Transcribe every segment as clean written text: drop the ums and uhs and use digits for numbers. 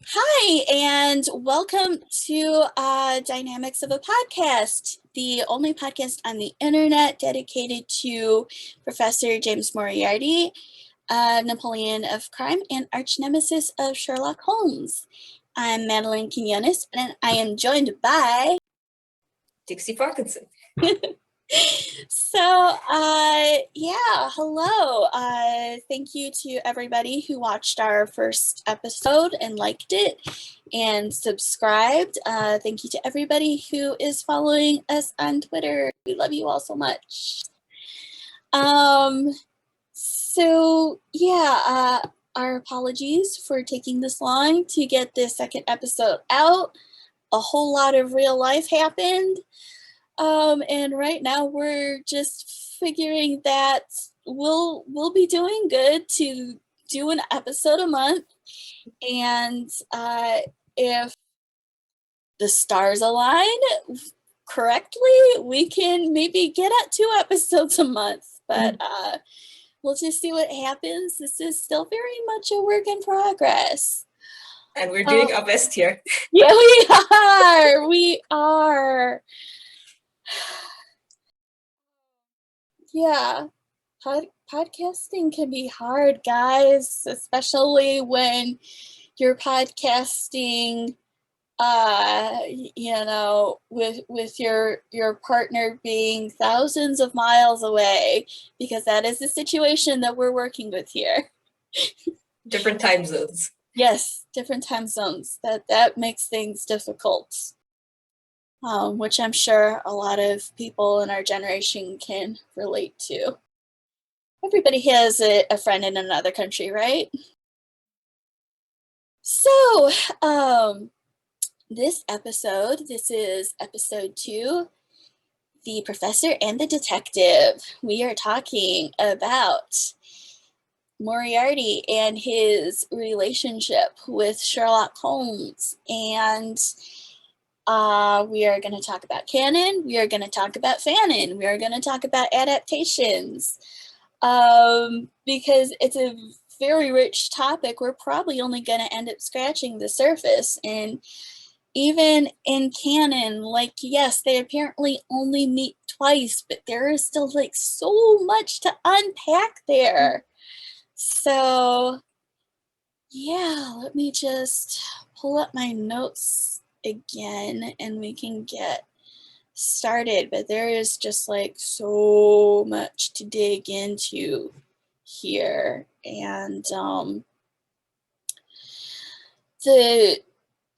Hi, and welcome to Dynamics of a Podcast, the only podcast on the internet dedicated to Professor James Moriarty, Napoleon of Crime, and archnemesis of Sherlock Holmes. I'm Madeline Quiñones, and I am joined by Dixie Parkinson. So, hello. Thank you to everybody who watched our first episode and liked it and subscribed. Thank you to everybody who is following us on Twitter. We love you all so much. Our apologies for taking this long to get this second episode out. A whole lot of real life happened. And right now we're just figuring that we'll be doing good to do an episode a month. And if the stars align correctly, we can maybe get at 2 episodes a month. But we'll just see what happens. This is still very much a work in progress. And we're doing our best here. Yeah, we are. We are. Yeah, podcasting can be hard, guys, especially when you're podcasting, with your partner being thousands of miles away, because that is the situation that we're working with here. Different time zones. Yes, different time zones. That makes things difficult. Which I'm sure a lot of people in our generation can relate to. Everybody has a friend in another country, right? So, this is episode 2, The Professor and the Detective. We are talking about Moriarty and his relationship with Sherlock Holmes, and we are going to talk about canon, we are going to talk about fanon, we are going to talk about adaptations, because it's a very rich topic. We're probably only going to end up scratching the surface, and even in canon, yes, they apparently only meet twice, but there is still so much to unpack there. So yeah, let me just pull up my notes again and we can get started, but there is just so much to dig into here. And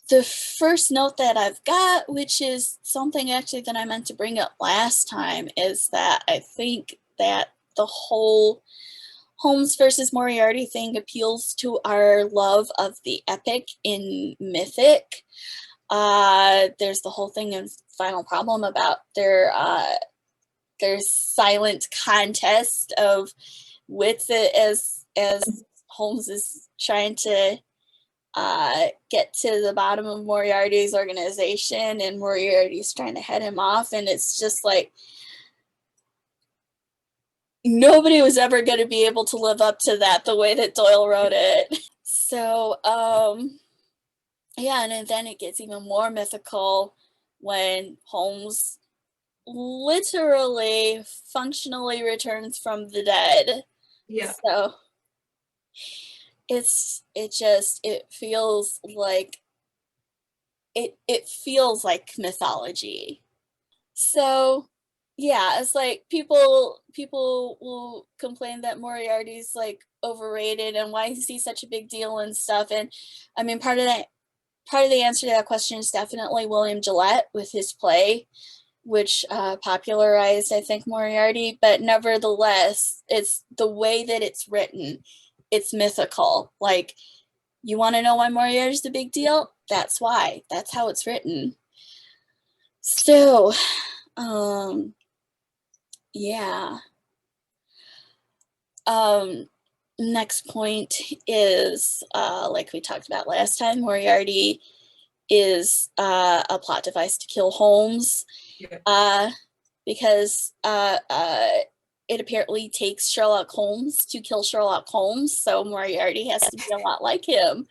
the first note that I've got, which is something actually that I meant to bring up last time, is that I think that the whole Holmes versus Moriarty thing appeals to our love of the epic in Mythic. There's the whole thing in Final Problem about their silent contest of wits as Holmes is trying to get to the bottom of Moriarty's organization, and Moriarty's trying to head him off, and it's just nobody was ever going to be able to live up to that the way that Doyle wrote it. So, and then it gets even more mythical when Holmes literally, functionally returns from the dead. Yeah. So, it feels like it feels like mythology. So yeah, it's people will complain that Moriarty's overrated and why is he such a big deal and stuff. And I mean, part of the answer to that question is definitely William Gillette with his play, which popularized, I think, Moriarty. But nevertheless, it's the way that it's written. It's mythical. You want to know why Moriarty's a big deal? That's why. That's how it's written. So, yeah. Next point is, like we talked about last time, Moriarty is a plot device to kill Holmes. Yeah. Because it apparently takes Sherlock Holmes to kill Sherlock Holmes, so Moriarty has to be a lot like him.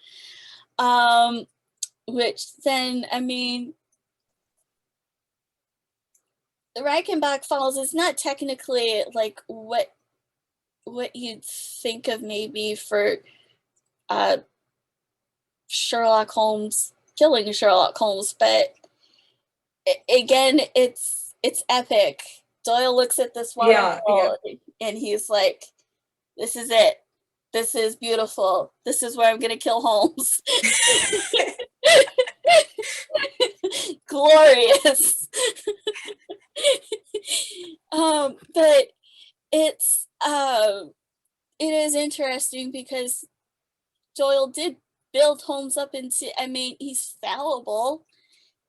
Which then, I mean, the Reichenbach Falls is not technically like what you'd think of maybe for Sherlock Holmes killing Sherlock Holmes, but again, it's epic. Doyle looks at this waterfall and he's like, "This is it. This is beautiful. This is where I'm gonna kill Holmes." Glorious. But it is interesting because Doyle did build Holmes up into, I mean, he's fallible.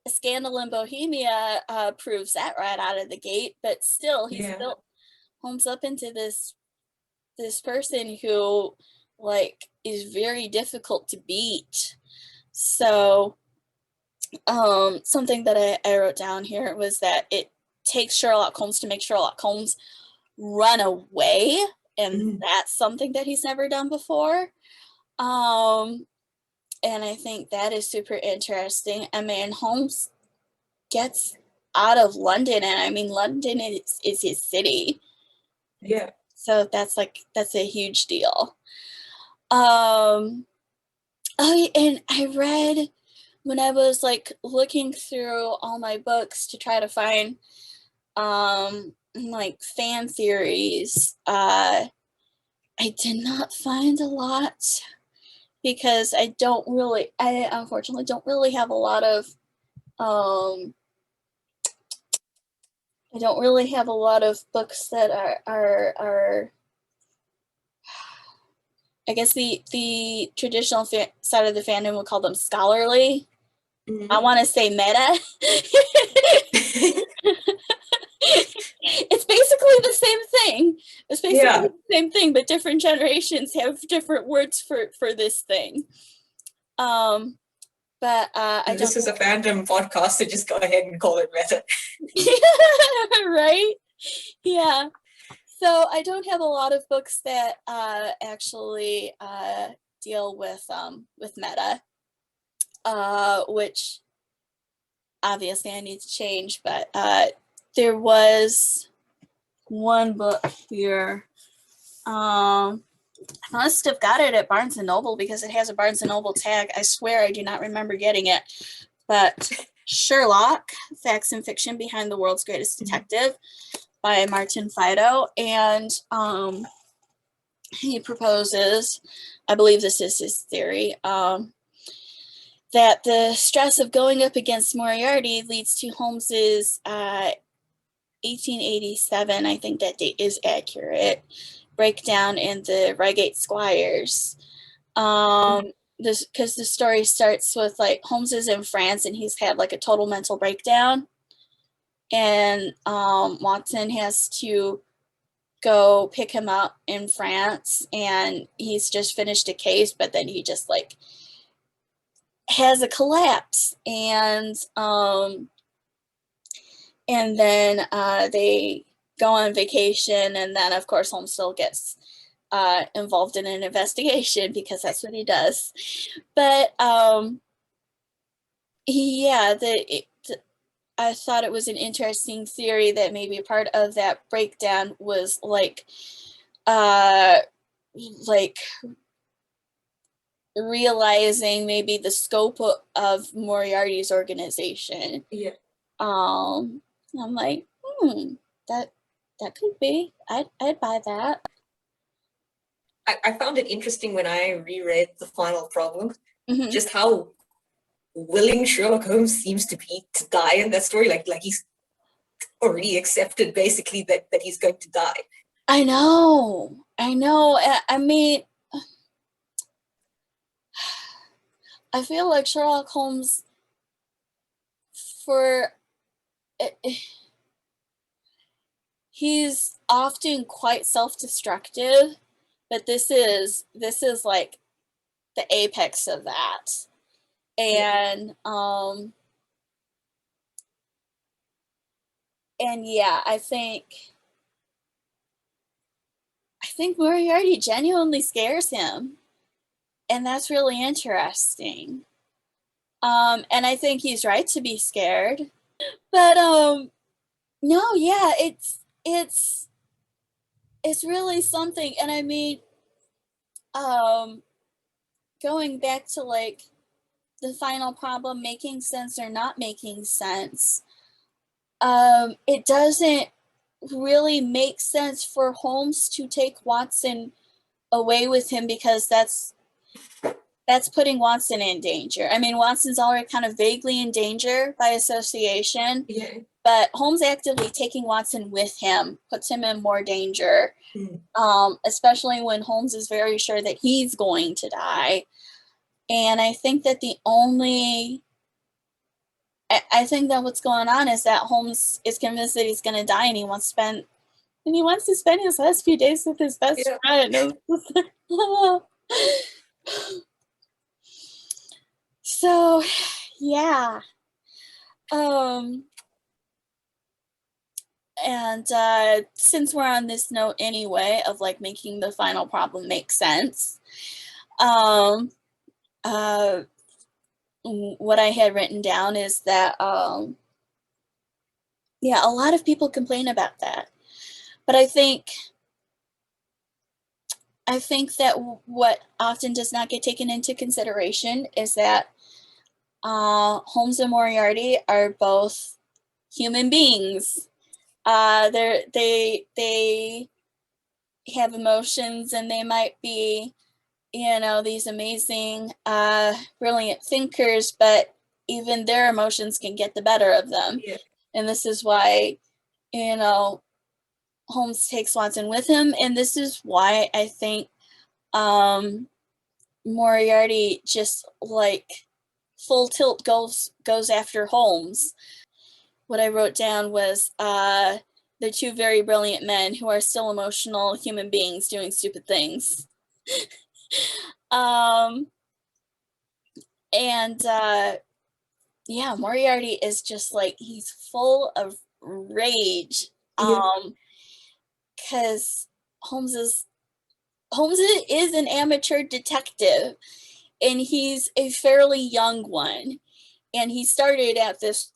A Scandal in Bohemia proves that right out of the gate, but still he's built Holmes up into this person who like is very difficult to beat. So something that I wrote down here was that it takes Sherlock Holmes to make Sherlock Holmes run away, and that's something that he's never done before. And I think that is super interesting. I mean, Holmes gets out of London, and I mean, London is his city. Yeah. So that's a huge deal. Oh, and I read when I was like looking through all my books to try to find like fan theories. I did not find a lot because I unfortunately don't really have a lot of I don't really have a lot of books that are I guess the traditional side of the fandom would call them scholarly. I want to say meta. It's basically the same thing. It's basically the same thing, but different generations have different words for this thing. But this is a fandom podcast, so just go ahead and call it meta. Right? Yeah. So I don't have a lot of books that actually deal with meta, which obviously I need to change. But there was one book here. I must have got it at Barnes and Noble because it has a Barnes and Noble tag. I swear I do not remember getting it. But Sherlock, Facts and Fiction Behind the World's Greatest Detective by Martin Fido. And he proposes, I believe this is his theory, that the stress of going up against Moriarty leads to Holmes's 1887, I think that date is accurate, breakdown in the Reigate Squires. Because the story starts with like Holmes is in France and he's had like a total mental breakdown, and Watson has to go pick him up in France, and he's just finished a case, but then he just like has a collapse, and then they go on vacation, and then of course Holmes still gets involved in an investigation because that's what he does. But I thought it was an interesting theory that maybe part of that breakdown was like realizing maybe the scope of Moriarty's organization. Yeah. I'm like, that could be. I'd buy that. I found it interesting when I reread The Final Problem, just how willing Sherlock Holmes seems to be to die in that story. Like he's already accepted basically that he's going to die. I know. I mean, I feel like Sherlock Holmes he's often quite self-destructive, but this is like the apex of that. And and yeah, I think think Moriarty genuinely scares him. And that's really interesting. And I think he's right to be scared. But no, yeah, it's really something. And I mean, going back to like the final problem making sense or not making sense, it doesn't really make sense for Holmes to take Watson away with him, because that's putting Watson in danger. I mean, Watson's already kind of vaguely in danger by association, Yeah. but Holmes actively taking Watson with him puts him in more danger, especially when Holmes is very sure that he's going to die. And I think that I think that what's going on is that Holmes is convinced that he's going to die, and he wants to spend his last few days with his best friend. So, yeah. And since we're on this note anyway of like making the final problem make sense, what I had written down is that yeah, a lot of people complain about that, but I think that what often does not get taken into consideration is that Holmes and Moriarty are both human beings. They have emotions, and they might be, these amazing, brilliant thinkers, but even their emotions can get the better of them. Yeah. And this is why, Holmes takes Watson with him. And this is why I think Moriarty just like full tilt goes after Holmes. What I wrote down was they're two very brilliant men who are still emotional human beings doing stupid things. And yeah, Moriarty is just like, he's full of rage. Because Holmes is an amateur detective, and he's a fairly young one. And he started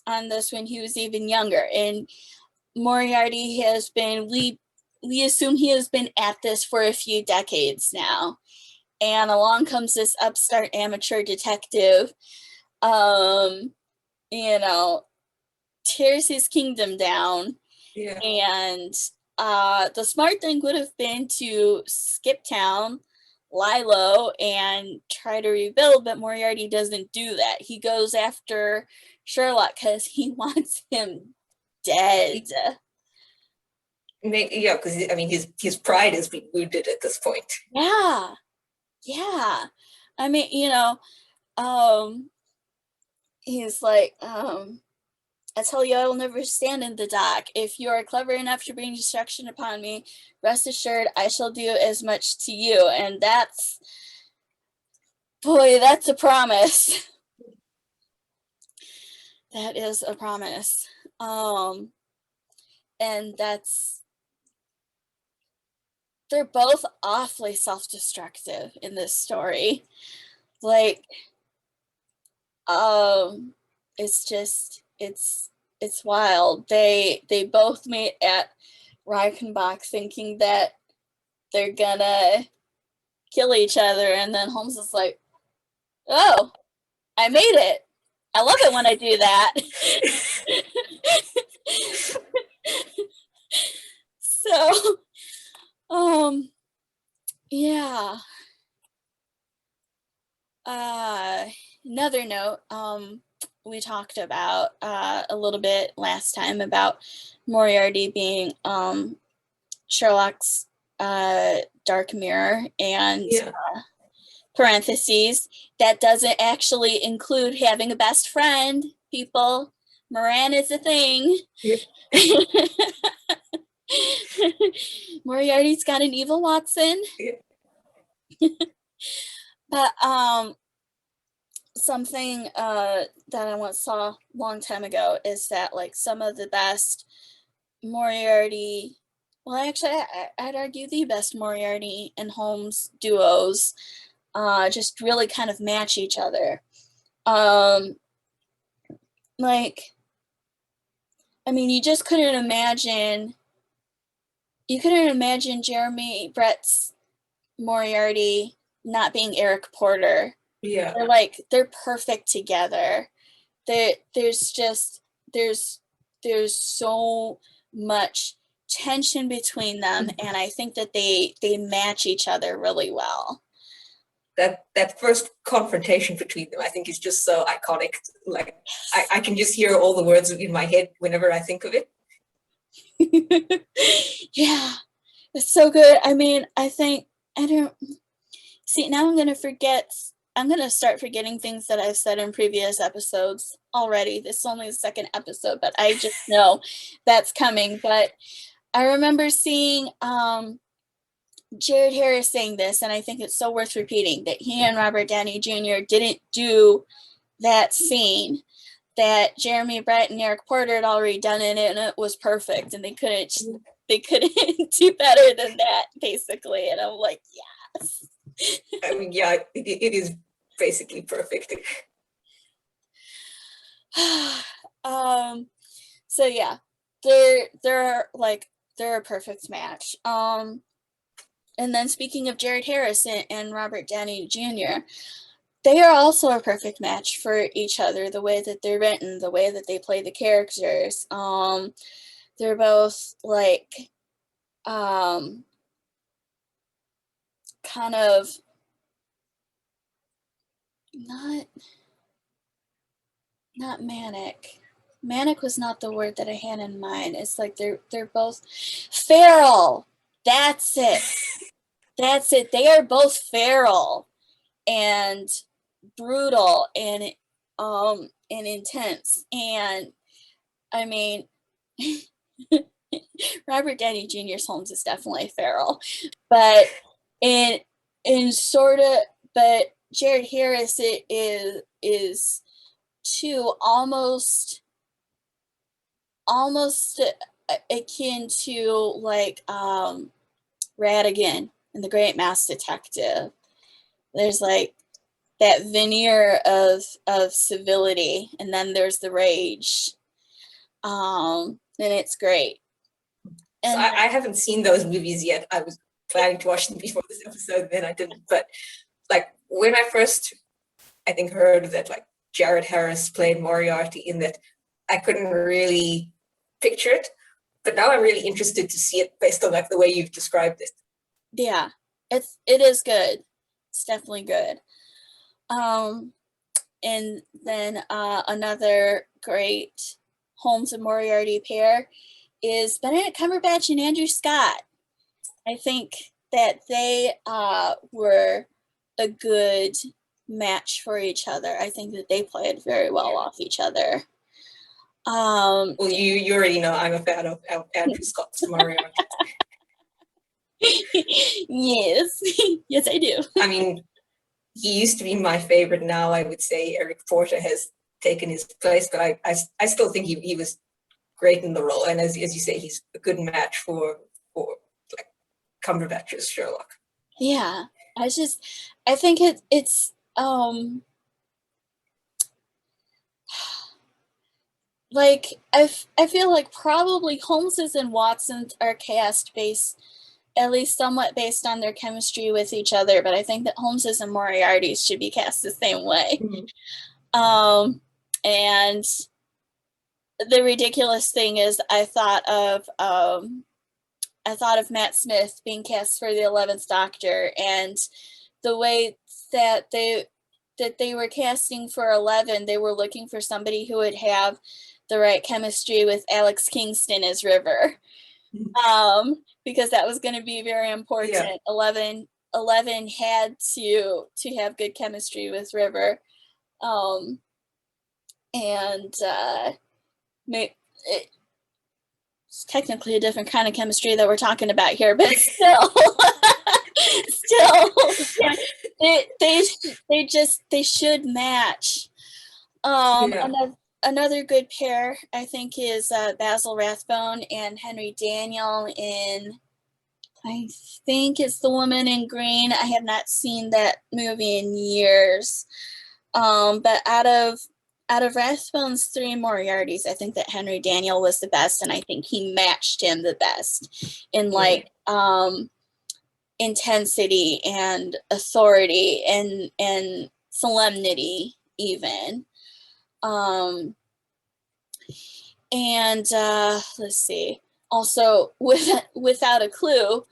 on this when he was even younger. And Moriarty has been, we assume he has been at this for a few decades now. And along comes this upstart amateur detective, tears his kingdom down. Yeah. And the smart thing would have been to skip town, lie low, and try to rebuild, but Moriarty doesn't do that. He goes after Sherlock because he wants him dead. Yeah, because I mean, his pride has been wounded at this point. Yeah. I mean, he's like, I tell you, I will never stand in the dock. If you are clever enough to bring destruction upon me, rest assured I shall do as much to you. And that's a promise. That is a promise. And they're both awfully self-destructive in this story. Like, it's wild. They both meet at Reichenbach thinking that they're gonna kill each other, and then Holmes is like, oh, I made it. I love it when I do that. So, yeah. Another note, we talked about a little bit last time about Moriarty being Sherlock's dark mirror, and parentheses, that doesn't actually include having a best friend, people. Moran is a thing. Yeah. Moriarty's got an evil Watson. Yeah. But something that I once saw a long time ago is that like some of the best Moriarty Well, actually, I'd argue the best Moriarty and Holmes duos just really kind of match each other. Like, I mean, you couldn't imagine Jeremy Brett's Moriarty not being Eric Porter. Yeah. They're perfect together. There's so much tension between them, and I think that they match each other really well. That first confrontation between them, I think, is just so iconic. Like, I can just hear all the words in my head whenever I think of it. Yeah, it's so good. I mean, I don't see, now I'm gonna start forgetting things that I've said in previous episodes already. This is only the second episode, but I just know that's coming. But I remember seeing Jared Harris saying this, and I think it's so worth repeating, that he and Robert Downey Jr. didn't do that scene, that Jeremy Brett and Eric Porter had already done it, and it was perfect, and they couldn't do better than that, basically. And I'm like, yes. I mean, yeah, it is basically perfect. So yeah, they're a perfect match. And then speaking of Jared Harris and Robert Downey Jr., they are also a perfect match for each other. The way that they're written, the way that they play the characters. They're both kind of not manic. Manic was not the word that I had in mind. It's like they're both feral. That's it. They are both feral and brutal and intense. And I mean, Robert Downey Jr.'s Holmes is definitely feral, but but Jared Harris is too, almost akin to Radigan in The Great Mouse Detective. There's that veneer of civility, and then there's the rage, and it's great. And so I haven't seen those movies yet. I was planning to watch them before this episode, then I didn't. But when I first, I think, heard that Jared Harris played Moriarty in that, I couldn't really picture it. But now I'm really interested to see it based on the way you've described it. Yeah, it is good. It's definitely good. And then another great Holmes and Moriarty pair is Benedict Cumberbatch and Andrew Scott. I think that they were a good match for each other. I think that they played very well off each other. Well, you already know I'm a fan of Andrew Scott's Moriarty. Yes, yes, I do. I mean, he used to be my favorite. Now I would say Eric Porter has taken his place, but I still think he was great in the role. And as you say, he's a good match for Cumberbatch's Sherlock. Yeah, I think it's I feel like probably Holmes's and Watson's are cast based, at least somewhat based on their chemistry with each other, but I think that Holmes's and Moriarty's should be cast the same way. Mm-hmm. And the ridiculous thing is, I thought of Matt Smith being cast for the 11th Doctor, and the way that they were casting for 11, they were looking for somebody who would have the right chemistry with Alex Kingston as River, because that was going to be very important. Yeah. 11 had to have good chemistry with River, and it's technically a different kind of chemistry that we're talking about here, but still, yeah, they should match. Yeah. another good pair, I think, is Basil Rathbone and Henry Daniell in, I think it's The Woman in Green. I have not seen that movie in years. But out of Rathbone's three Moriartys, I think that Henry Daniell was the best, and I think he matched him the best in like intensity and authority and solemnity even. And let's see. Also, Without a Clue,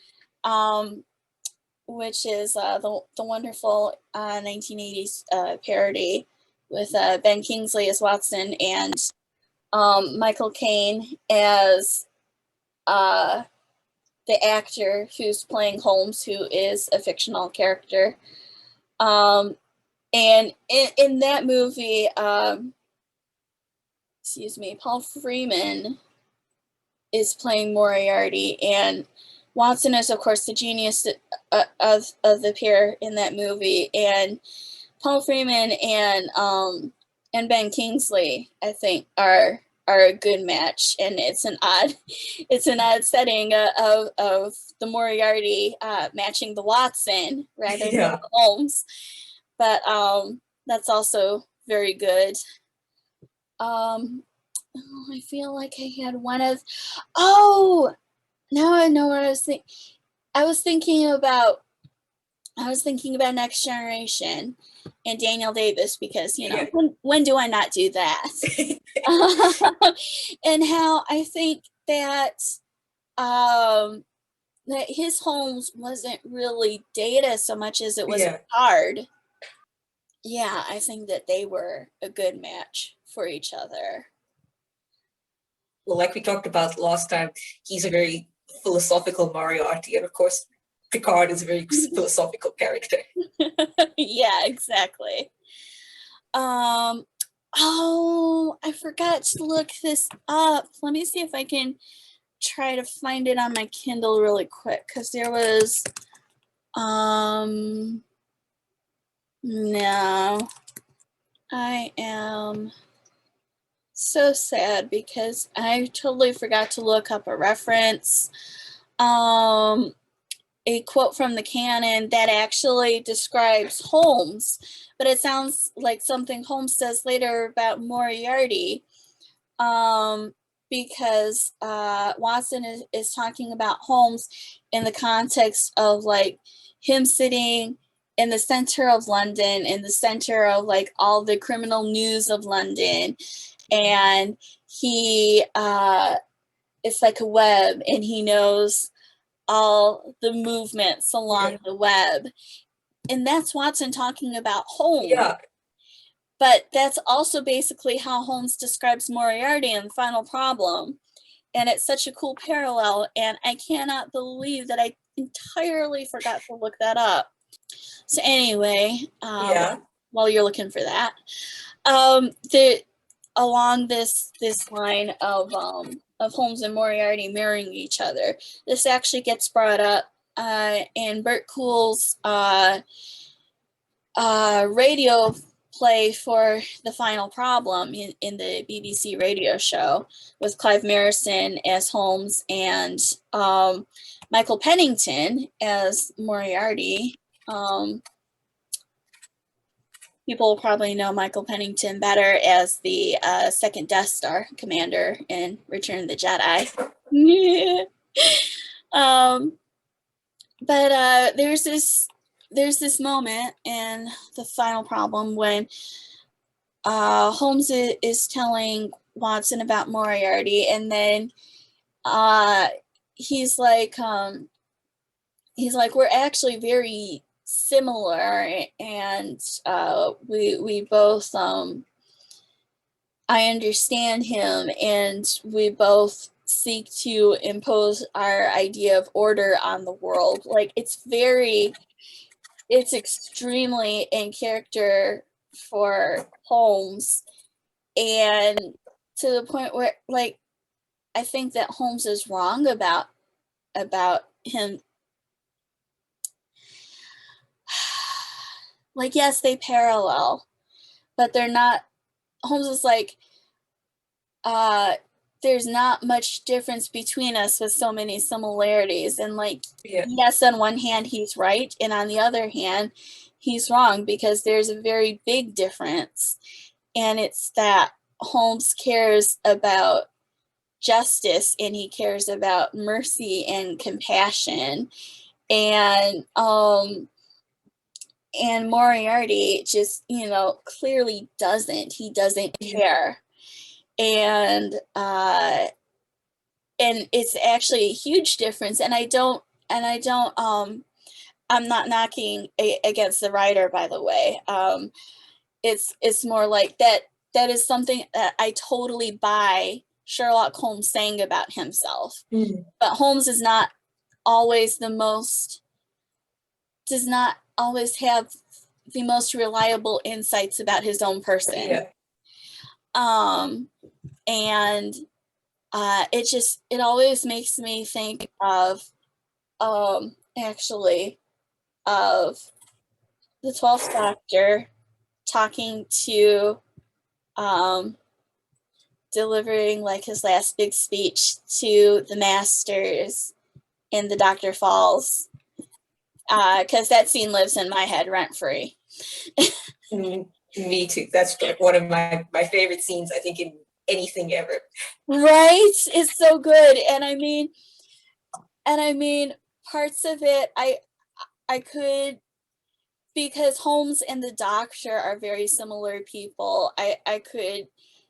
which is the wonderful 1980s parody with Ben Kingsley as Watson and Michael Caine as the actor who's playing Holmes, who is a fictional character. And in that movie, Paul Freeman is playing Moriarty, and Watson is, of course, the genius of the pair in that movie, and Paul Freeman and Ben Kingsley, I think, are a good match, and it's an odd setting of the Moriarty matching the Watson rather than the Holmes, but that's also very good. I feel like I had one of. Oh, now I know what I was thinking. I was thinking about Next Generation and Daniel Davis, because when do I not do that? And how I think that that his Holmes wasn't really Data so much as it was hard. Yeah, I think that they were a good match for each other. Well, like we talked about last time, he's a very philosophical Moriarty, and of course, Picard is a very philosophical character. Yeah, exactly. Oh, I forgot to look this up. Let me see if I can try to find it on my Kindle really quick, because there was no, I am so sad because I totally forgot to look up a reference, a quote from the canon that actually describes Holmes, but it sounds like something Holmes says later about Moriarty, because Watson is talking about Holmes in the context of like him sitting in the center of London, in the center of like all the criminal news of London, and he it's like a web, and he knows all the movements along the web, and that's Watson talking about Holmes. But that's also basically how Holmes describes Moriarty in The Final Problem, and it's such a cool parallel, and I cannot believe that I entirely forgot to look that up. So anyway, while you're looking for that, along this line of Holmes and Moriarty marrying each other, this actually gets brought up in Bert Coull's radio play for The Final Problem in the BBC radio show, with Clive Merrison as Holmes and Michael Pennington as Moriarty. People will probably know Michael Pennington better as the second Death Star commander in Return of the Jedi. But there's this moment in The Final Problem when Holmes is telling Watson about Moriarty, and then he's like, we're actually very similar, and we both I understand him, and we both seek to impose our idea of order on the world. Like, it's extremely in character for Holmes, and to the point where, like, I think that Holmes is wrong about him. Like, yes, they parallel, but they're not. Holmes is like, there's not much difference between us with so many similarities. And like, Yeah. yes, on one hand, he's right. And on the other hand, he's wrong, because there's a very big difference. And it's that Holmes cares about justice, and he cares about mercy and compassion. And Moriarty just, clearly doesn't. He doesn't care. And it's actually a huge difference. And I don't I'm not knocking against the writer, by the way. It's more like that is something that I totally buy Sherlock Holmes saying about himself. But Holmes is not always does not always have the most reliable insights about his own person. Yeah. And it always makes me think of actually of the 12th Doctor talking to delivering like his last big speech to the Masters in The Doctor Falls, because that scene lives in my head rent free. Me too. That's one of my favorite scenes, I think, in anything ever. Right? It's so good. And I mean parts of it I could, because Holmes and the Doctor are very similar people. I could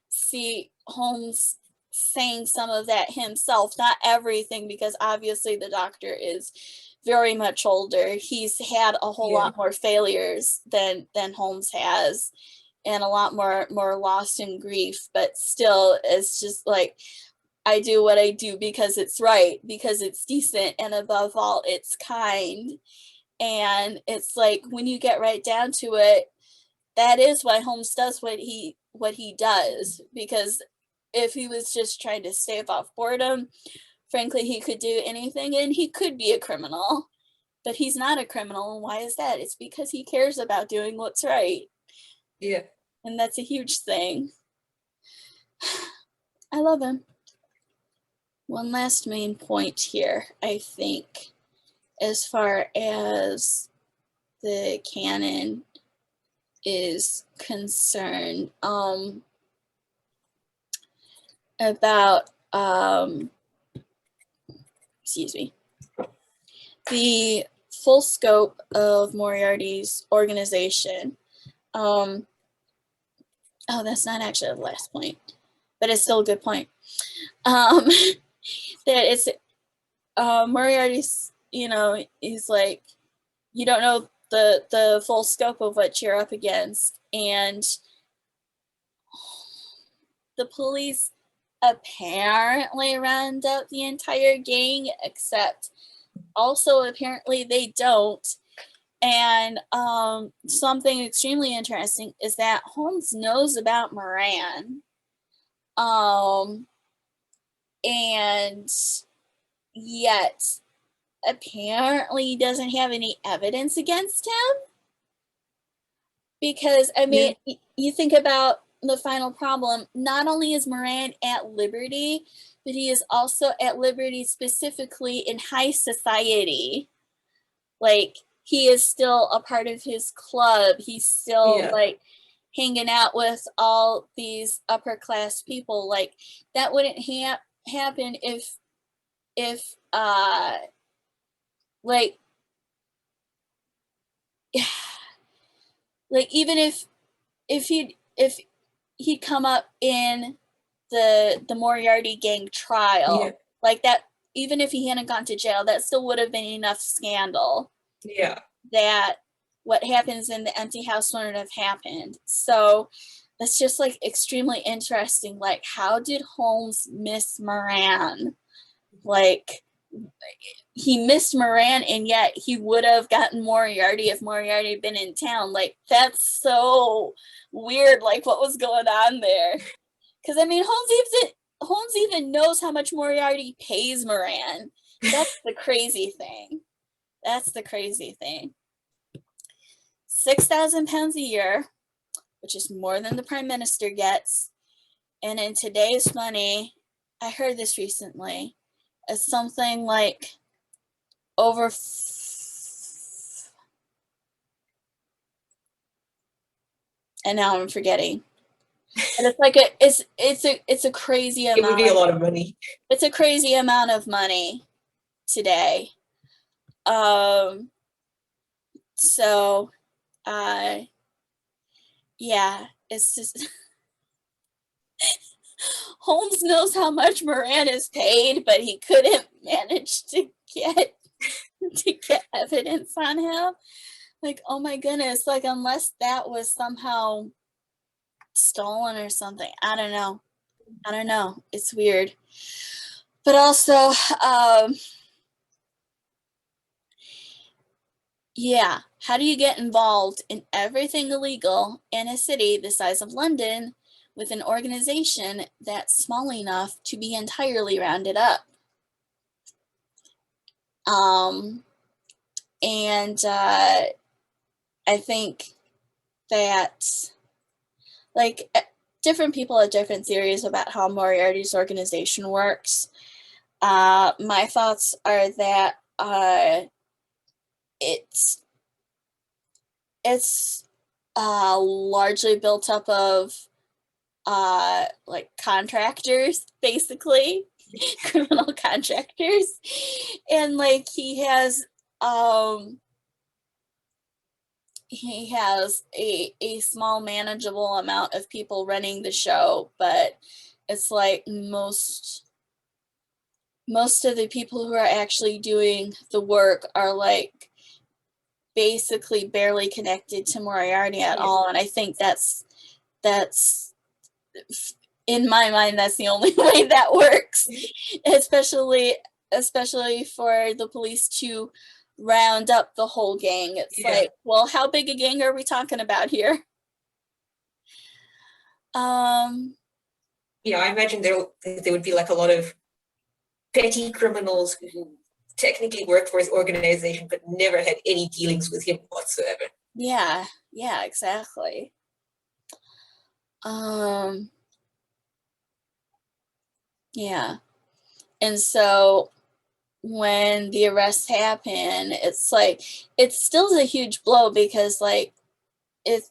see Holmes saying some of that himself, not everything, because obviously the Doctor is very much older. He's had a whole lot more failures than Holmes has, and a lot more loss and grief, but still, it's just like, I do what I do because it's right, because it's decent, and above all, it's kind. And it's like, when you get right down to it, that is why Holmes does what he does. Because if he was just trying to stave off boredom, frankly, he could do anything, and he could be a criminal. But he's not a criminal, and why is that? It's because he cares about doing what's right. Yeah. And that's a huge thing. I love him. One last main point here, I think, as far as the canon is concerned, about excuse me, the full scope of Moriarty's organization. Oh, that's not actually the last point, but it's still a good point. That it's Moriarty's, he's like, you don't know the full scope of what you're up against. And the police apparently round up the entire gang, except also apparently they don't. And something extremely interesting is that Holmes knows about Moran. And yet apparently doesn't have any evidence against him. Because, I mean, you think about the final problem, not only is Moran at liberty, but he is also at liberty specifically in high society. Like, he is still a part of his club. He's still like hanging out with all these upper class people. Like, that wouldn't happen if like like, even if he'd come up in the Moriarty gang trial, like that, even if he hadn't gone to jail, that still would have been enough scandal. Yeah. That what happens in the empty house wouldn't have happened. So that's just like extremely interesting. Like, how did Holmes miss Moran? Like, he missed Moran, and yet he would have gotten Moriarty if Moriarty had been in town. Like, that's so weird. Like, what was going on there? Because, I mean, Holmes even knows how much Moriarty pays Moran. That's the crazy thing. That's the crazy thing. £6,000 a year, which is more than the Prime Minister gets. And in today's money, I heard this recently, it's something like over and now I'm forgetting. And it's like it's a crazy amount. It would be a lot of money. It's a crazy amount of money today. So yeah, it's just Holmes knows how much Moran is paid, but he couldn't manage to get evidence on him. Like, oh my goodness, like unless that was somehow stolen or something. I don't know. It's weird. But also, yeah, how do you get involved in everything illegal in a city the size of London with an organization that's small enough to be entirely rounded up? And I think that, like, different people have different theories about how Moriarty's organization works. My thoughts are that it's largely built up of like contractors, basically, criminal contractors, and like he has a small manageable amount of people running the show, but it's like most of the people who are actually doing the work are like basically barely connected to Moriarty at all. And I think that's in my mind, that's the only way that works, especially for the police to round up the whole gang. It's like, well, how big a gang are we talking about here? Yeah, I imagine there would be like a lot of petty criminals who technically worked for his organization but never had any dealings with him whatsoever. Yeah, exactly. Yeah. And so when the arrests happen, it's like, it's still a huge blow because like if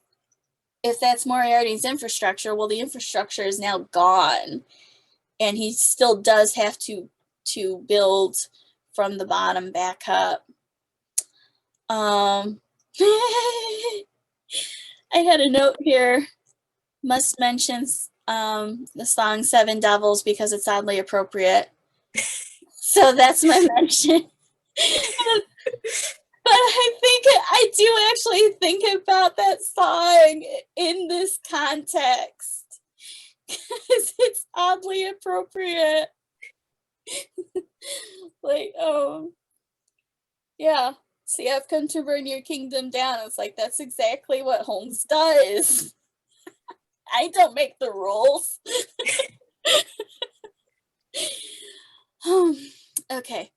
that's Moriarty's infrastructure, well, the infrastructure is now gone, and he still does have to build from the bottom back up. I had a note here. Must mention the song Seven Devils because it's oddly appropriate. So that's my mention. But I do actually think about that song in this context because it's oddly appropriate. Like, yeah. See, I've come to burn your kingdom down. It's like, that's exactly what Holmes does. I don't make the rules. Okay.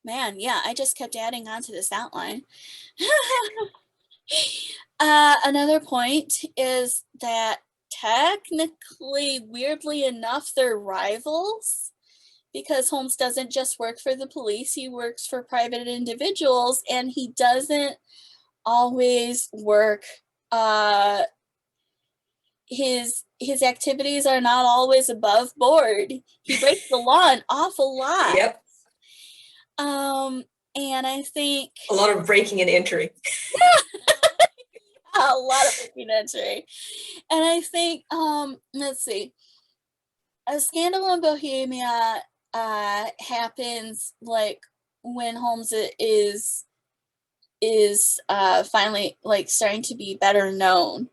Man, yeah, I just kept adding on to this outline. Another point is that technically, weirdly enough, they're rivals because Holmes doesn't just work for the police, he works for private individuals, and he doesn't always work. His activities are not always above board. He breaks the law an awful lot. Yep. And I think a lot of breaking and entering. A lot of breaking and entering. And I think, let's see, a scandal in Bohemia happens like when Holmes is finally like starting to be better known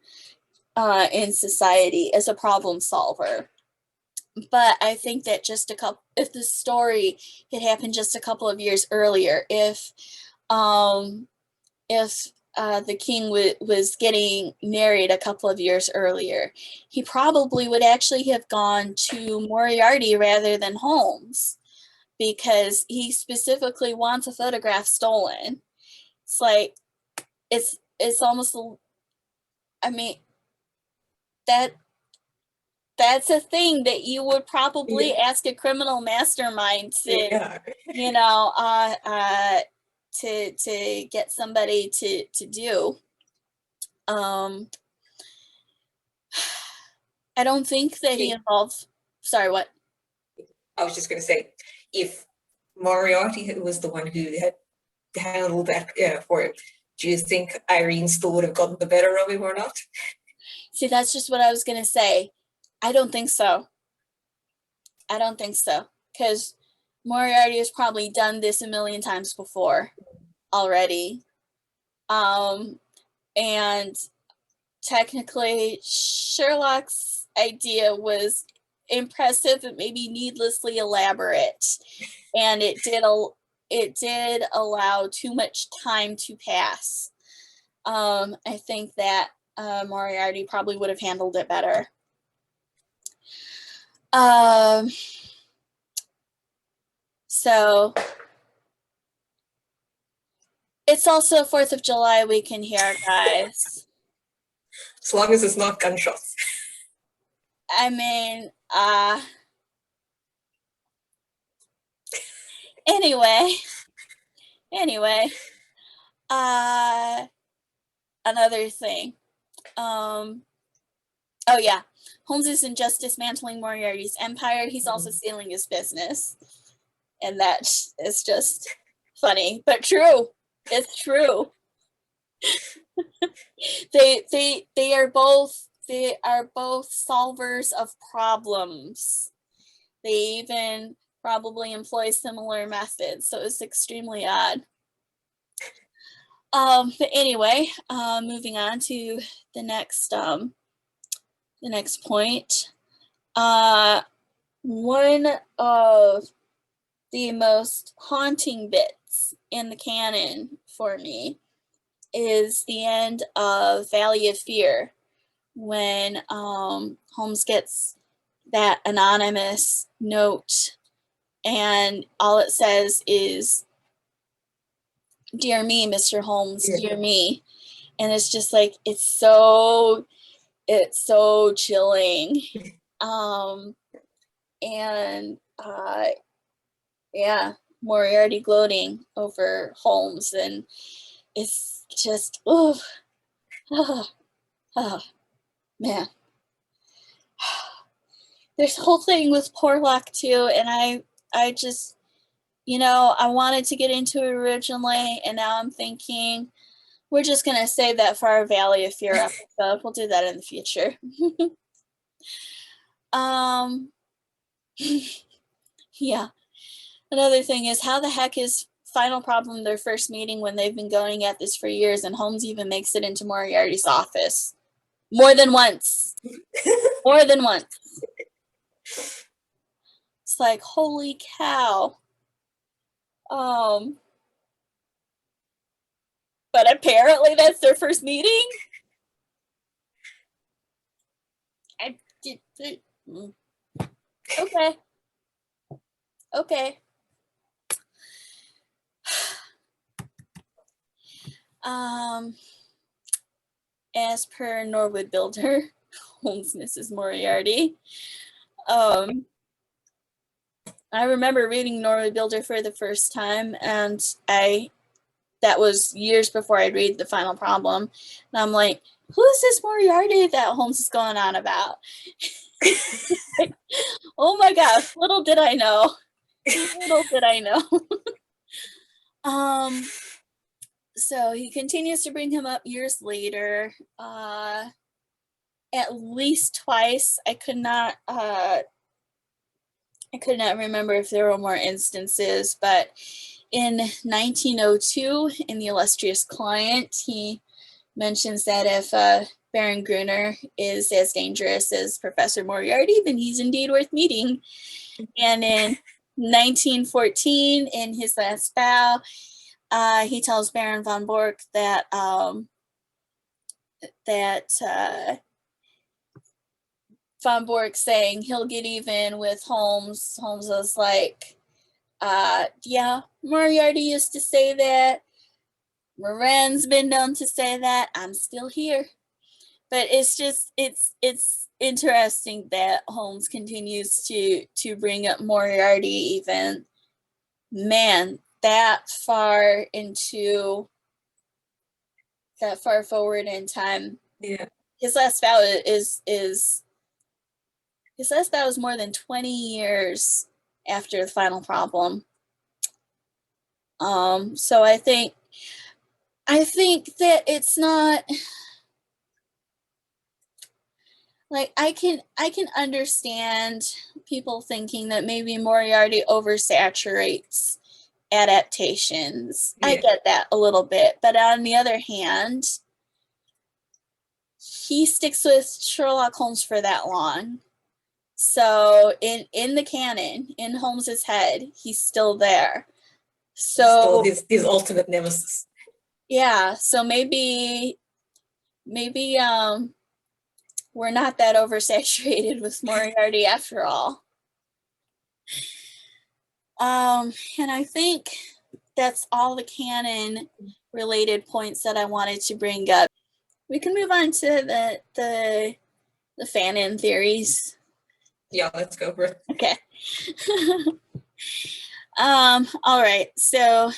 in society as a problem solver. But I think that if the story had happened just a couple of years earlier, if the king was getting married a couple of years earlier, he probably would actually have gone to Moriarty rather than Holmes, because he specifically wants a photograph stolen. It's like, it's almost, I mean, that's a thing that you would probably ask a criminal mastermind to, to get somebody to do. I don't think that he involved. Sorry, what? I was just going to say, if Moriarty was the one who had handled that for him, do you think Irene still would have gotten the better of him or not? See, that's just what I was going to say. I don't think so. I don't think so. Because Moriarty has probably done this a million times before already. And technically, Sherlock's idea was impressive and maybe needlessly elaborate. And it did allow too much time to pass. I think that Moriarty probably would have handled it better. So it's also 4th of July weekend here, guys. As long as it's not gunshots. I mean, anyway, another thing. Oh yeah, Holmes isn't just dismantling Moriarty's empire, he's also stealing his business. And that is just funny, but true. It's true. they are both solvers of problems. They even probably employ similar methods, so it's extremely odd. But anyway, moving on to the next point. One of the most haunting bits in the canon for me is the end of Valley of Fear, when Holmes gets that anonymous note and all it says is, "Dear me, Mr. Holmes, dear me." And it's just like, it's so chilling. Yeah, Moriarty gloating over Holmes, and it's just, oh, man. There's a whole thing with Porlock too, and I just, I wanted to get into it originally, and now I'm thinking we're just going to save that for our Valley of Fear episode. We'll do that in the future. Yeah. Another thing is, how the heck is Final Problem their first meeting when they've been going at this for years, and Holmes even makes it into Moriarty's office? More than once. More than once. It's like, holy cow. But apparently that's their first meeting. Okay. As per Norwood Builder, Holmes Mrs. Moriarty. I remember reading Norwood Builder for the first time, and that was years before I'd read The Final Problem. And I'm like, who is this Moriarty that Holmes is going on about? Oh my gosh, little did I know. So he continues to bring him up years later, at least twice. I could not remember if there were more instances, but in 1902, in The Illustrious Client, he mentions that if Baron Gruner is as dangerous as Professor Moriarty, then he's indeed worth meeting. And in 1914, in his last bow, he tells Baron von Bork that von Bork saying he'll get even with Holmes. Holmes was like, yeah, Moriarty used to say that. Moran's been known to say that. I'm still here. but it's just it's interesting that Holmes continues to bring up Moriarty even, man, that far forward in time. Yeah. His last bout is his last bout was more than 20 years after the final problem. So I think that it's not like I can understand people thinking that maybe Moriarty oversaturates adaptations. I Yeah. get that a little bit, but on the other hand, he sticks with Sherlock Holmes for that long. So in the canon, in Holmes's head, he's still there. Still So his ultimate nemesis. yeah, so maybe we're not that oversaturated with Moriarty after all. And I think that's all the canon related points that I wanted to bring up. We can move on to the fanon theories. Yeah, let's go for it. Okay. All right. So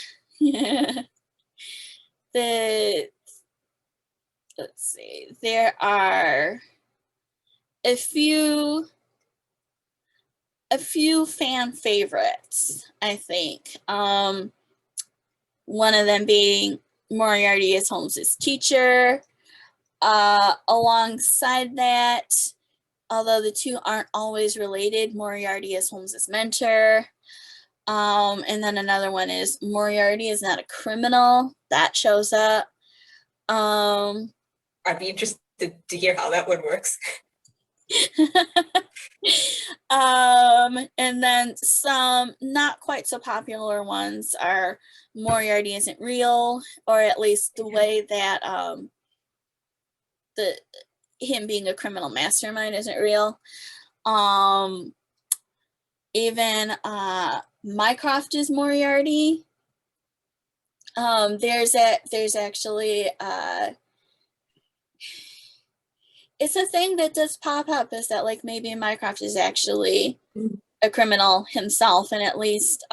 let's see. There are a few fan favorites, I think. One of them being Moriarty is Holmes's teacher. Alongside that, although the two aren't always related, Moriarty is Holmes's mentor. And then another one is Moriarty is not a criminal. That shows up. I'd be interested to hear how that one works. And then some not quite so popular ones are Moriarty isn't real, or at least the way that him being a criminal mastermind isn't real. Even Mycroft is Moriarty. There's actually it's a thing that does pop up, is that like maybe Mycroft is actually a criminal himself, and at least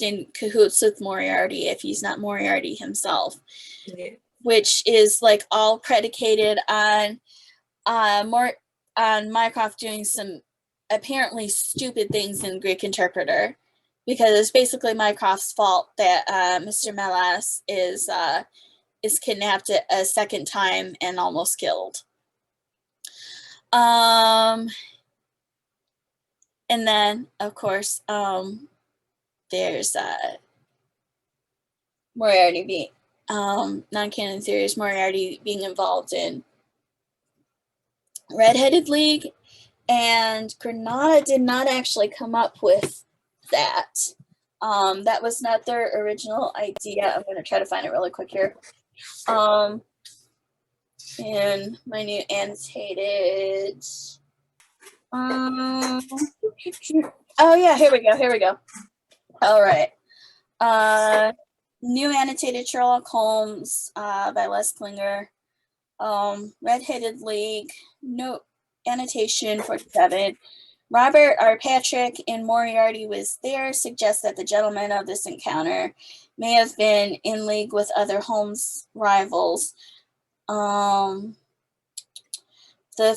in cahoots with Moriarty if he's not Moriarty himself. Yeah. Which is like all predicated on Mycroft doing some apparently stupid things in Greek Interpreter, because it's basically Mycroft's fault that Mr. Melas is kidnapped a second time and almost killed. And then of course there's Moriarty being non-canon theories, Moriarty being involved in Red-Headed League, and Granada did not actually come up with that. That was not their original idea. I'm going to try to find it really quick here. In my new annotated. Oh yeah, here we go. All right. New annotated Sherlock Holmes by Les Klinger. Red-Headed League, note annotation 47. Robert R. Patrick and Moriarty was there, suggests that the gentleman of this encounter may have been in league with other Holmes rivals. The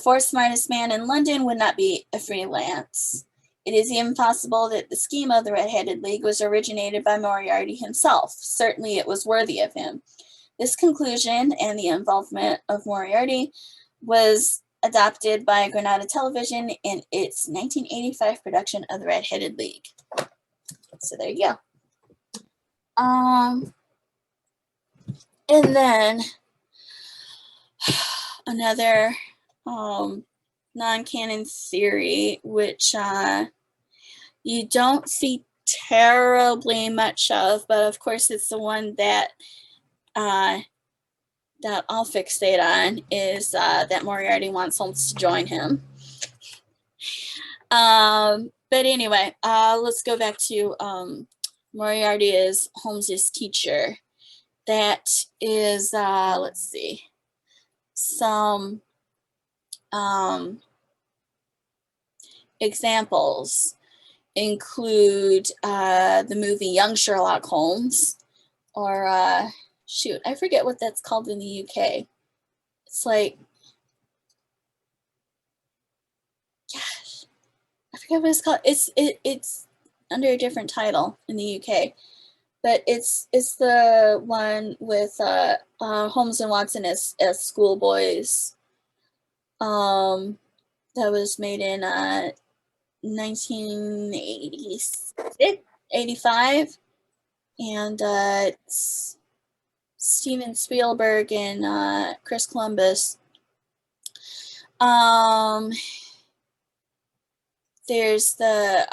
fourth smartest man in London would not be a freelance. It is even possible that the scheme of the Red-Headed League was originated by Moriarty himself. Certainly it was worthy of him. This conclusion and the involvement of Moriarty was adopted by Granada Television in its 1985 production of the Red-Headed League. So there you go. And then another non-canon theory, which you don't see terribly much of, but of course it's the one that I'll fixate on, is that Moriarty wants Holmes to join him. But anyway, let's go back to Moriarty is Holmes's teacher. That is, let's see. some examples include the movie Young Sherlock Holmes, or shoot, I forget what that's called in the UK. It's like, gosh, I forget what it's called. It's under a different title in the UK, but it's the one with Holmes and Watson as schoolboys. That was made in 1986, 85, and it's Steven Spielberg and Chris Columbus. There's the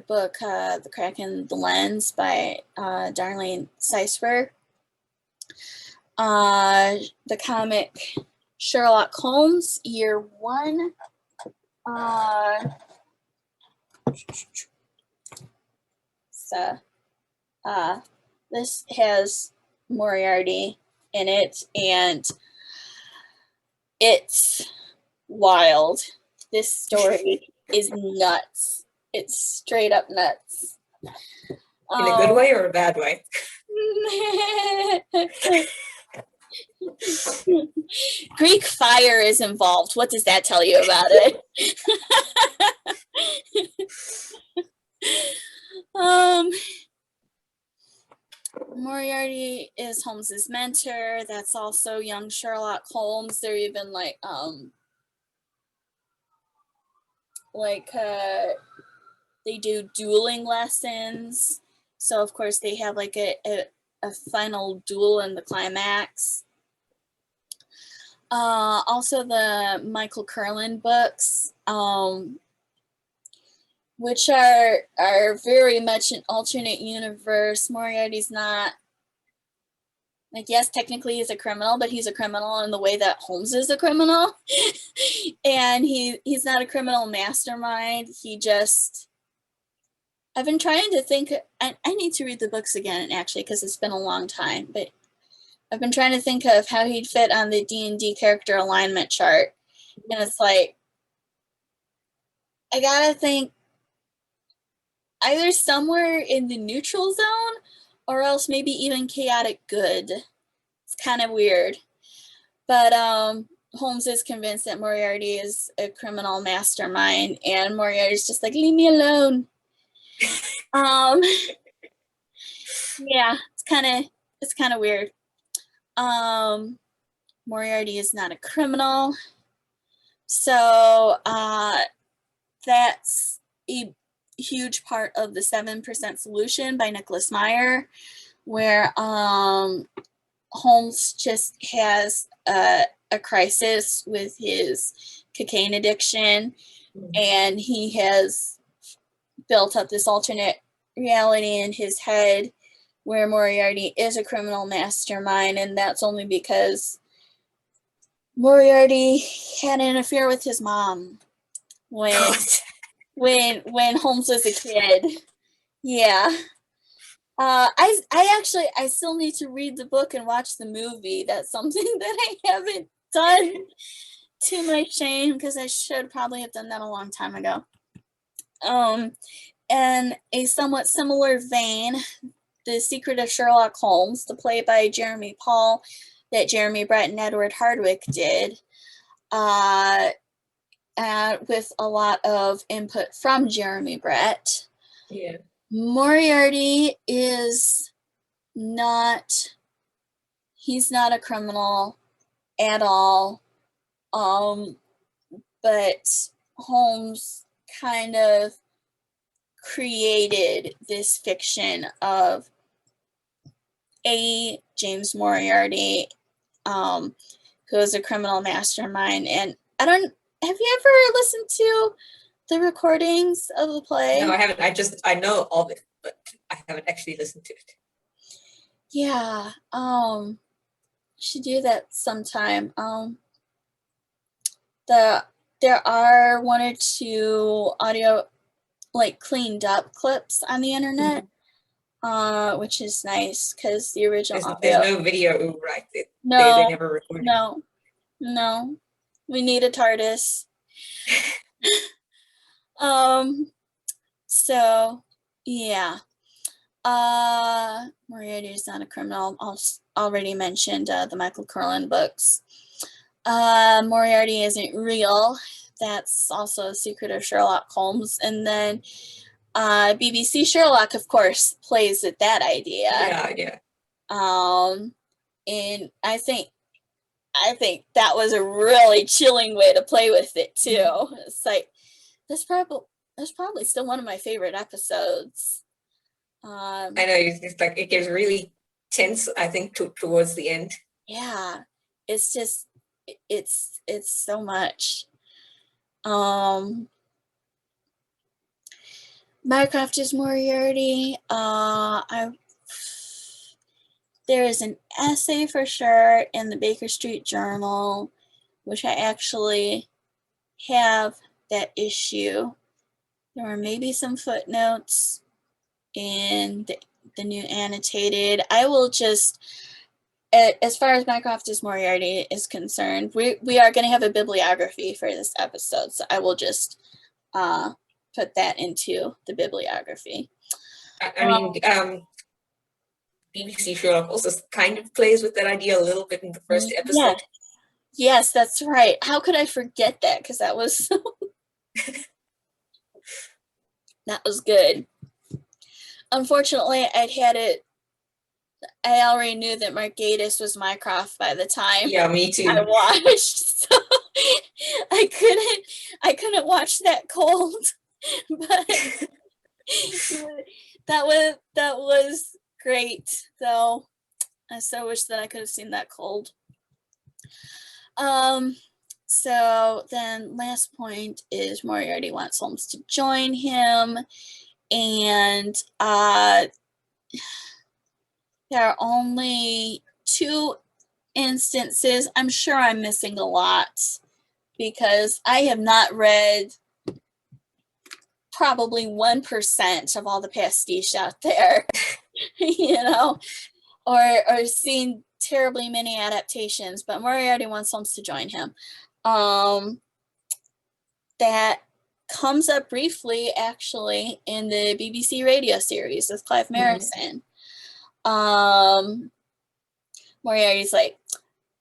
book The Crack in the Lens by Darlene Seisberg. The comic Sherlock Holmes, Year 1. This has Moriarty in it, and it's wild. This story is nuts. It's straight up nuts. In a good way or a bad way? Greek fire is involved. What does that tell you about it? Moriarty is Holmes's mentor. That's also young Sherlock Holmes. They're even like they do dueling lessons. So of course they have like a final duel in the climax. Also the Michael Curlin books, which are very much an alternate universe. Moriarty's not, like, yes, technically he's a criminal, but he's a criminal in the way that Holmes is a criminal. And he's not a criminal mastermind. He just, I've been trying to think, I need to read the books again, actually, because it's been a long time, but I've been trying to think of how he'd fit on the D&D character alignment chart. And it's like, I gotta think either somewhere in the neutral zone or else maybe even chaotic good. It's kind of weird. But Holmes is convinced that Moriarty is a criminal mastermind, and Moriarty's just like, leave me alone. Yeah, it's kind of weird. Moriarty is not a criminal. So that's a huge part of the 7% Solution by Nicholas Meyer, where Holmes just has a crisis with his cocaine addiction, and he has built up this alternate reality in his head where Moriarty is a criminal mastermind, and that's only because Moriarty had an affair with his mom when Holmes was a kid. Yeah. I still need to read the book and watch the movie. That's something that I haven't done, to my shame, because I should probably have done that a long time ago. In a somewhat similar vein, The Secret of Sherlock Holmes, the play by Jeremy Paul that Jeremy Brett and Edward Hardwicke did, with a lot of input from Jeremy Brett. Yeah. Moriarty is not, he's not a criminal at all, but Holmes kind of created this fiction of a James Moriarty, who is a criminal mastermind. And have you ever listened to the recordings of the play? No, I haven't. I know of it, but I haven't actually listened to it. Yeah, should do that sometime. There are one or two audio, like, cleaned up clips on the internet, which is nice because the original audio. There's no video, right? They No, never recorded. no. We need a TARDIS. So yeah. Moriarty is not a criminal. Already mentioned the Michael Curlin books. Moriarty isn't real. That's also a secret of Sherlock Holmes. And then BBC Sherlock, of course, plays with that idea. Yeah. And I think that was a really chilling way to play with it too. It's like that's probably still one of my favorite episodes. I know, it's like it gets really tense, I think, towards the end. Yeah, it's just it's so much. Mycroft is Moriarty. There is an essay for sure in the Baker Street Journal, which I actually have that issue. There were maybe some footnotes in the new annotated. I will just, as far as Mycroft is Moriarty is concerned, we are going to have a bibliography for this episode, so I will just put that into the bibliography. I mean, BBC Sherlock also kind of plays with that idea a little bit in the first episode. Yes, that's right. How could I forget that? Because that was that was good. Unfortunately, I already knew that Mark Gatiss was Mycroft by the time me too. I watched, so I couldn't watch that cold. But that was great, though. I so wish that I could have seen that cold. So then last point is Moriarty wants Holmes to join him, and there are only 2 instances. I'm sure I'm missing a lot because I have not read probably 1% of all the pastiche out there, or seen terribly many adaptations, but Moriarty wants Holmes to join him. That comes up briefly, actually, in the BBC radio series with Clive Merrison. Moriarty's like,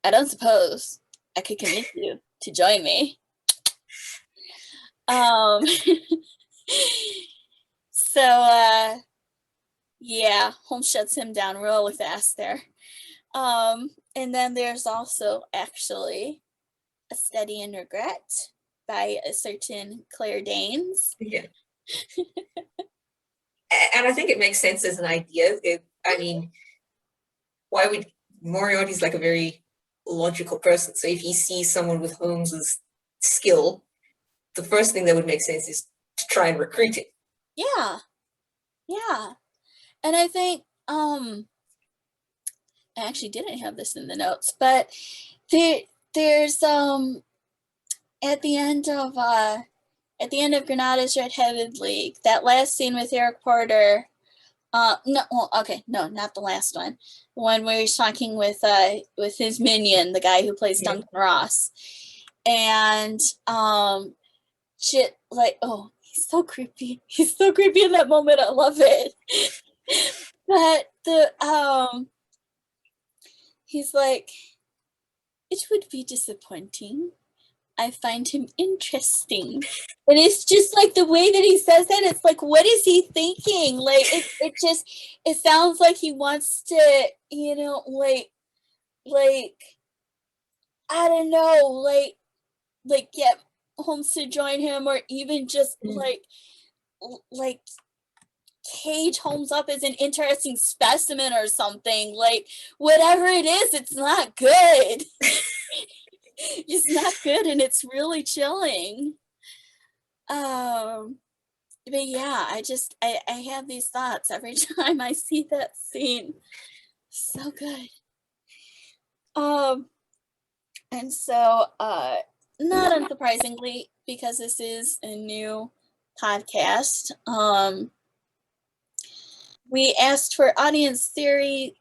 I don't suppose I could convince you to join me. So, yeah, Holmes shuts him down really fast there. And then there's also actually A Study in Regret by a certain Claire Danes. Yeah. And I think it makes sense as an idea. I mean, why would Moriarty's like a very logical person? So if he sees someone with Holmes's skill, the first thing that would make sense is to try and recruit him. Yeah. And I think I actually didn't have this in the notes, but there's at the end of Granada's Red-Headed League, that last scene with Eric Porter. Not the last one. The one where he's talking with his minion, the guy who plays Duncan Ross, and shit, like, oh, he's so creepy. He's so creepy in that moment. I love it. But he's like, it would be disappointing. I find him interesting. And it's just like the way that he says that, it's like, what is he thinking? Like, it sounds like he wants to, like, I don't know, like get Holmes to join him, or even just like cage Holmes up as an interesting specimen or something. Like, whatever it is, it's not good. It's not good, and it's really chilling. But yeah, I have these thoughts every time I see that scene. So good. And so not unsurprisingly, because this is a new podcast, we asked for audience theories.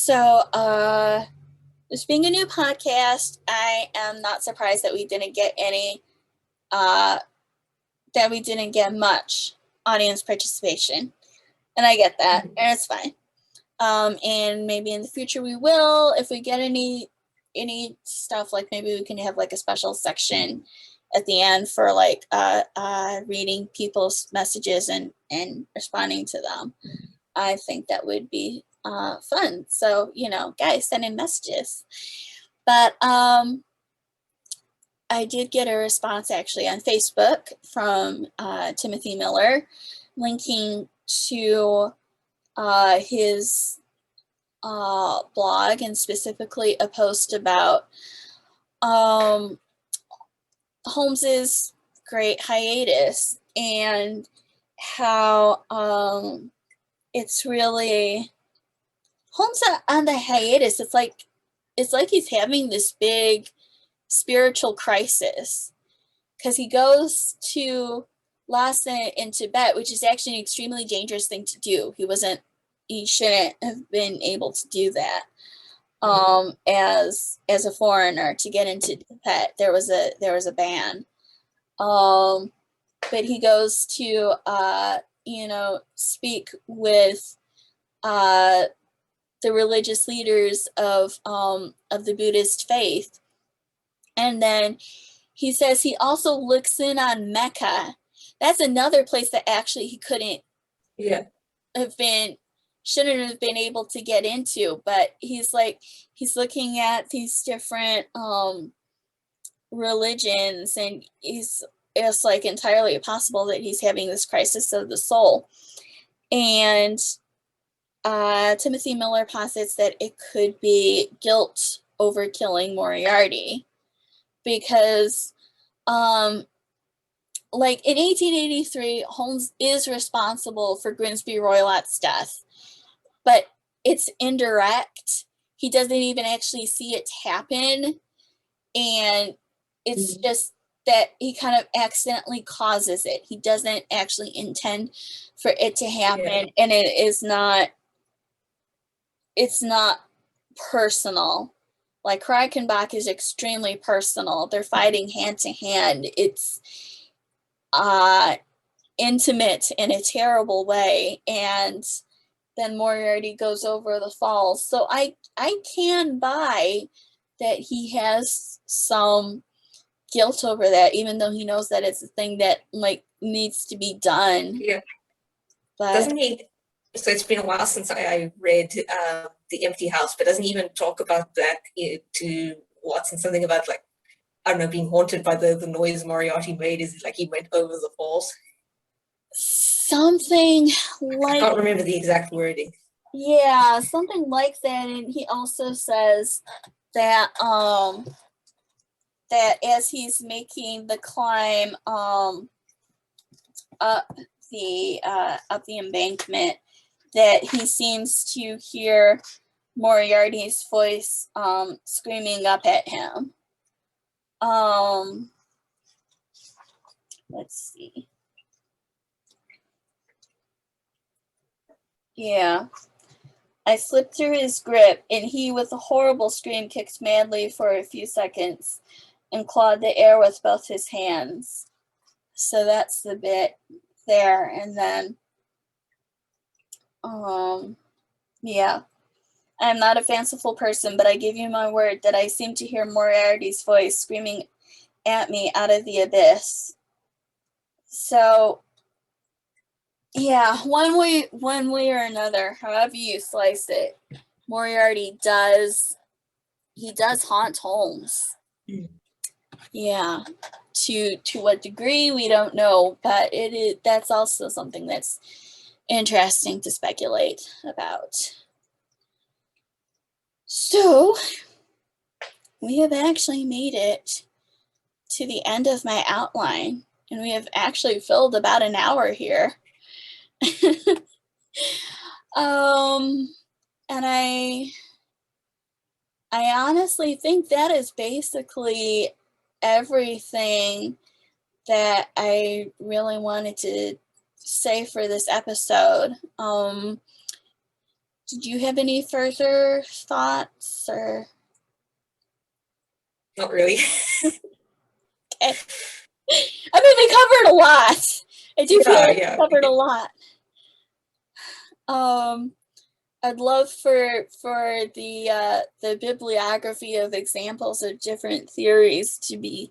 So, this being a new podcast, I am not surprised that we didn't get much audience participation. And I get that, and it's fine. And maybe in the future we will, if we get any stuff, like maybe we can have like a special section at the end for like reading people's messages and responding to them. I think that would be fun. So, guys, send in messages. But I did get a response actually on Facebook from Timothy Miller, linking to his blog, and specifically a post about Holmes's great hiatus, and how it's really Holmes on the hiatus. It's like he's having this big spiritual crisis, because he goes to Lhasa in Tibet, which is actually an extremely dangerous thing to do. He shouldn't have been able to do that. As a foreigner to get into Tibet, there was a ban. But he goes to speak with the religious leaders of the Buddhist faith, and then he says he also looks in on Mecca. That's another place that actually he shouldn't have been able to get into, but he's looking at these different religions, and it's like entirely possible that he's having this crisis of the soul. And Timothy Miller posits that it could be guilt over killing Moriarty, because like in 1883, Holmes is responsible for Grimsby Roylott's death, but it's indirect. He doesn't even actually see it happen, and it's just that he kind of accidentally causes it. He doesn't actually intend for it to happen, and it's not personal. Like Reichenbach is extremely personal. They're fighting hand to hand. It's intimate in a terrible way, and then Moriarty goes over the falls. So I can buy that he has some guilt over that, even though he knows that it's a thing that like needs to be done. Yeah. But doesn't he? So it's been a while since I read The Empty House, but doesn't he even talk about that to Watson? Something about, like, I don't know, being haunted by the noise Moriarty made. Is it like he went over the falls? Something like, I can't remember the exact wording. Yeah, something like that. And he also says that that as he's making the climb up the embankment, that he seems to hear Moriarty's voice screaming up at him. Let's see. Yeah. I slipped through his grip, and he, with a horrible scream, kicked madly for a few seconds and clawed the air with both his hands. So that's the bit there. And then, yeah. I'm not a fanciful person, but I give you my word that I seem to hear Moriarty's voice screaming at me out of the abyss. So, yeah, one way or another, however you slice it, Moriarty does haunt Holmes. Yeah, to what degree we don't know, but that's also something that's interesting to speculate about. So we have actually made it to the end of my outline, and we have actually filled about an hour here. And I honestly think that is basically everything that I really wanted to say for this episode. Did you have any further thoughts or? Not really. Okay. I mean, we covered a lot. I do feel like we covered a lot. I'd love for the bibliography of examples of different theories to be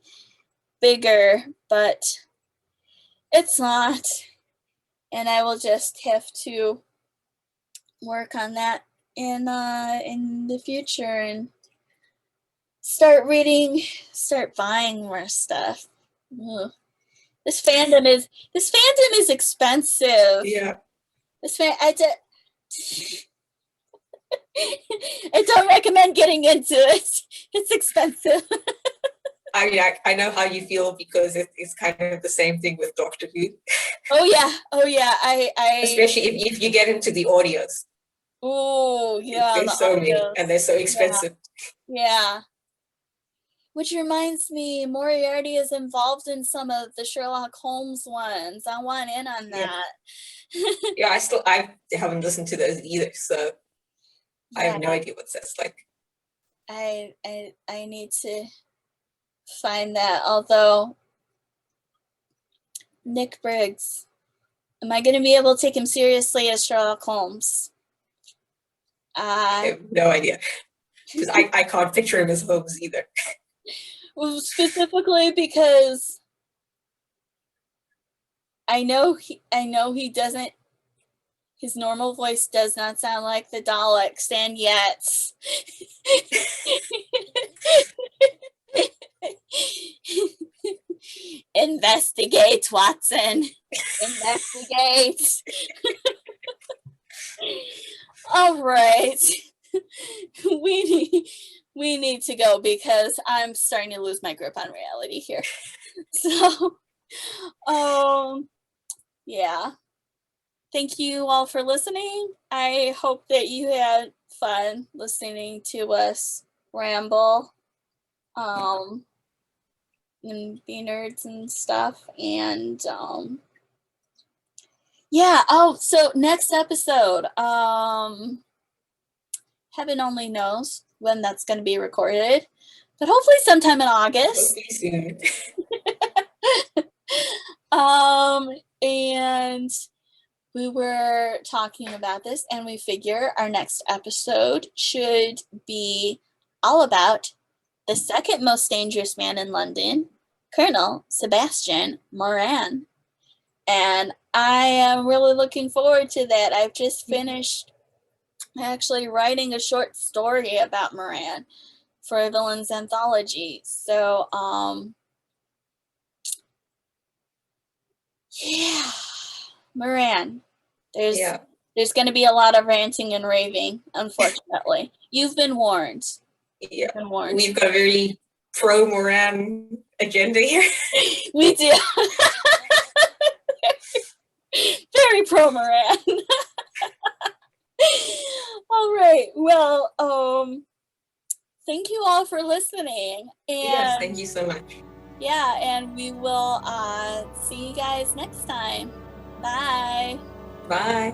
bigger, but it's not. And I will just have to work on that in the future and start buying more stuff. Ugh. This fandom is expensive. Yeah. I don't recommend getting into it. It's expensive. I mean, I know how you feel because it's kind of the same thing with Doctor Who. Oh yeah. Especially if you get into the audios. Oh yeah, there's so many, and they're so expensive. Yeah. Which reminds me, Moriarty is involved in some of the Sherlock Holmes ones. I want in on that. Yeah, I haven't listened to those either, so I have no idea what that's like. I need to find that. Although Nick Briggs, am I going to be able to take him seriously as Sherlock Holmes? I have no idea, because I can't picture him as Holmes either. Well, specifically because I know he doesn't. His normal voice does not sound like the Daleks, and yet investigate, Watson. Investigate. All right. We need to go because I'm starting to lose my grip on reality here. So, yeah. Thank you all for listening. I hope that you had fun listening to us ramble, and be nerds and stuff. And yeah. Oh, so next episode, heaven only knows when that's going to be recorded, but hopefully sometime in August. Hopefully soon. And we were talking about this, and we figure our next episode should be all about the second most dangerous man in London, Colonel Sebastian Moran. And I am really looking forward to that. I've just finished actually writing a short story about Moran for a Villains Anthology. So, yeah, Moran. There's going to be a lot of ranting and raving, unfortunately. You've been warned. Yeah. You've been warned. We've got a very pro-Moran agenda here. We do. Very pro-Moran. All right. Well, thank you all for listening. And yes, thank you so much. Yeah, and we will see you guys next time. Bye. Bye.